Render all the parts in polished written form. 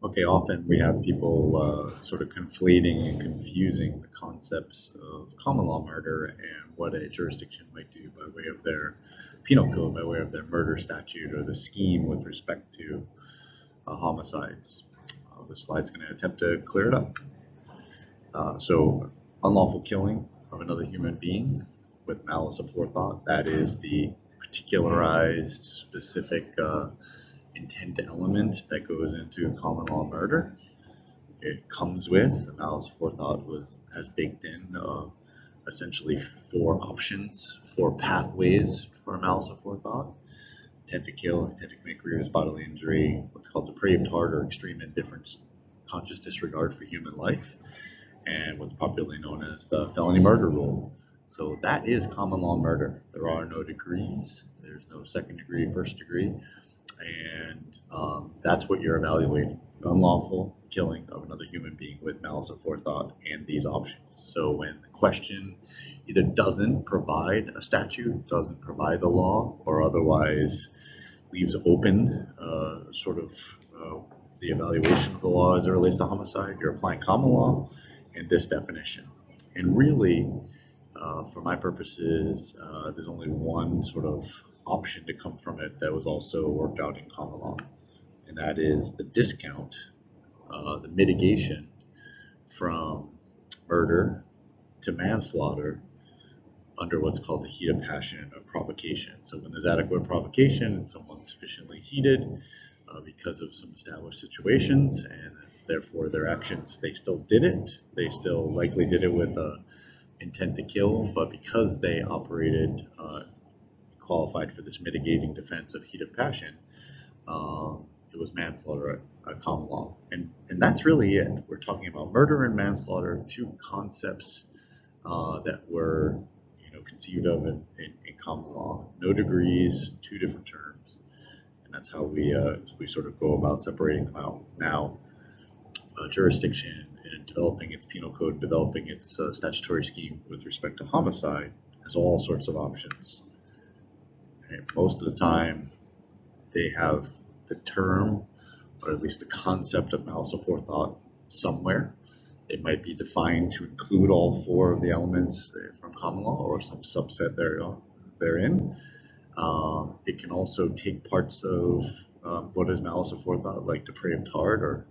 Okay, often we have people sort of conflating and confusing the concepts of common law murder and what a jurisdiction might do by way of their penal code, by way of their murder statute, or the scheme with respect to homicides. This slide's going to attempt to clear it up. So, unlawful killing of another human being with malice aforethought, that is the particularized, specific intent element that goes into common law murder. It comes with the malice aforethought has baked in essentially four options, four pathways for malice aforethought: intent to kill, intent to commit grievous bodily injury, what's called depraved heart or extreme indifference, conscious disregard for human life, and what's popularly known as the felony murder rule. So that is common law murder. There are no degrees. There's no second degree, first degree. And that's what you're evaluating: unlawful killing of another human being with malice aforethought and these options. So when the question either doesn't provide a statute, doesn't provide the law, or otherwise leaves open the evaluation of the law as it relates to homicide, you're applying common law and this definition. And really, for my purposes, there's only one sort of option to come from it that was also worked out in common law, and that is the discount, the mitigation from murder to manslaughter under what's called the heat of passion or provocation. So when there's adequate provocation and someone's sufficiently heated because of some established situations, and therefore their actions, they still did it, they still likely did it with intent to kill, but because they operated qualified for this mitigating defense of heat of passion, it was manslaughter at common law. And that's really it. We're talking about murder and manslaughter, two concepts that were conceived of in common law. No degrees, two different terms. And that's how we sort of go about separating them out. Now, jurisdiction in developing its penal code, developing its statutory scheme with respect to homicide has all sorts of options. And most of the time, they have the term, or at least the concept of malice aforethought somewhere. It might be defined to include all four of the elements from common law or some subset therein. It can also take parts of what is malice aforethought, like depraved heart or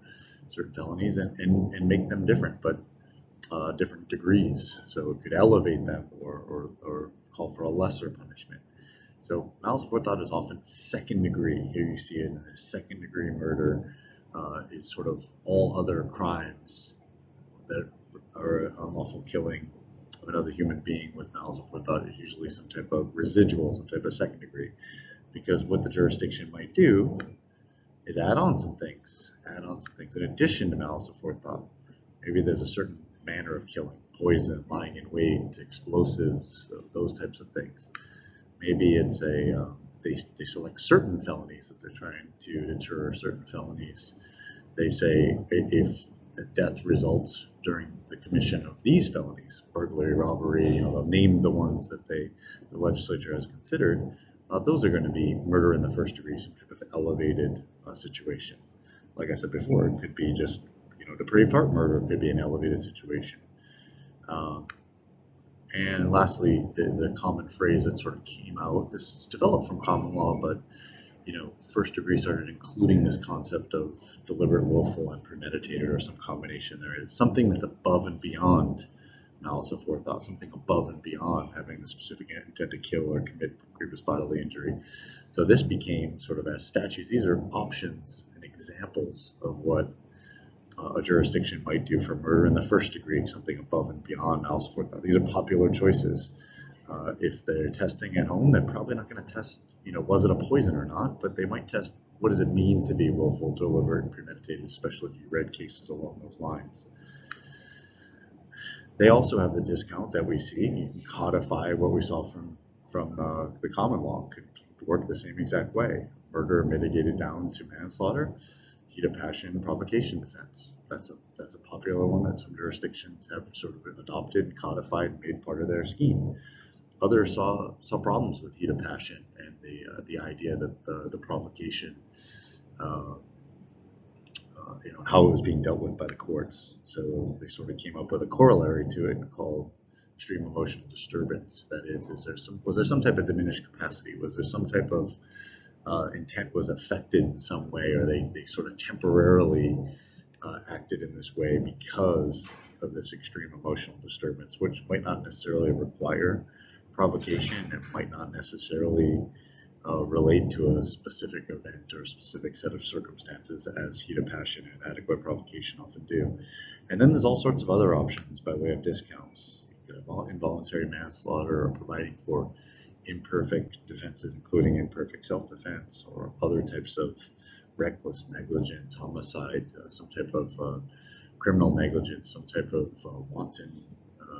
certain felonies, and make them different, but different degrees. So it could elevate them or call for a lesser punishment. So malice aforethought is often second degree. Here you see it in a second degree murder is sort of all other crimes that are unlawful killing of another human being with malice aforethought is usually some type of residual, some type of second degree. Because what the jurisdiction might do is add on some things in addition to malice aforethought. Maybe there's a certain manner of killing, poison, lying in wait, explosives, those types of things. Maybe it's they select certain felonies that they're trying to deter, certain felonies. They say if death results during the commission of these felonies, burglary, robbery, they'll name the ones that the legislature has considered. Those are going to be murder in the first degree, some type of elevated situation. Like I said before, it could be just depraved heart murder, could be an elevated situation. And lastly, the common phrase that sort of came out, this is developed from common law, but first degree started including this concept of deliberate, willful, and premeditated, or some combination there. It's something that's above and beyond malice aforethought, something above and beyond having the specific intent to kill or commit grievous bodily injury. So this became sort of as statutes. These are options and examples of what a jurisdiction might do for murder in the first degree, something above and beyond malice aforethought. These are popular choices. If they're testing at home, they're probably not going to test, was it a poison or not, but they might test what does it mean to be willful, deliberate, and premeditated, especially if you read cases along those lines. They also have the discount that we see. You can codify what we saw from the common law. Could work the same exact way. Murder mitigated down to manslaughter, heat of passion, provocation defense. That's a popular one that some jurisdictions have sort of adopted, codified, and made part of their scheme. Others saw problems with heat of passion and the idea that the provocation how it was being dealt with by the courts. So they sort of came up with a corollary to it called extreme emotional disturbance. That is was there some type of diminished capacity? Was there some type of intent was affected in some way, or they sort of temporarily acted in this way because of this extreme emotional disturbance, which might not necessarily require provocation. It might not necessarily relate to a specific event or a specific set of circumstances, as heat of passion and adequate provocation often do. And then there's all sorts of other options by way of discounts. You could have involuntary manslaughter, or providing for imperfect defenses, including imperfect self-defense, or other types of reckless negligence, homicide, some type of criminal negligence, some type of wanton,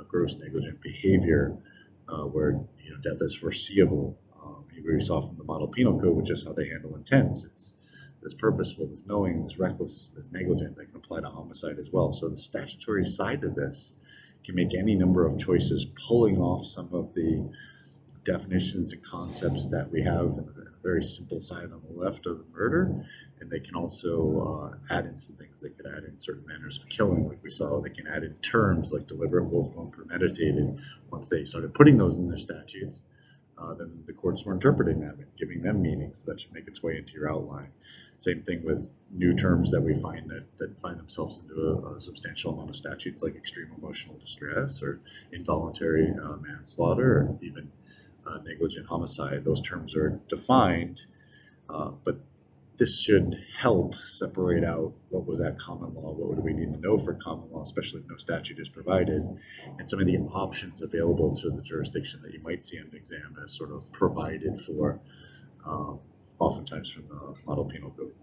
gross negligent behavior, where death is foreseeable. We saw from the model penal code, which is how they handle intent. There's purposeful, there's knowing, there's reckless, there's negligent. That can apply to homicide as well. So the statutory side of this can make any number of choices, pulling off some of the definitions and concepts that we have in the very simple side on the left of the murder, and they can also add in some things. They could add in certain manners of killing, like we saw. They can add in terms like deliberate, willful, and premeditated. Once they started putting those in their statutes, then the courts were interpreting them and giving them meanings that should make its way into your outline. Same thing with new terms that we find that find themselves into a substantial amount of statutes, like extreme emotional distress or involuntary manslaughter, or even negligent homicide. Those terms are defined, but this should help separate out what was at common law, what would we need to know for common law, especially if no statute is provided, and some of the options available to the jurisdiction that you might see on an exam as sort of provided for, oftentimes from the model penal code.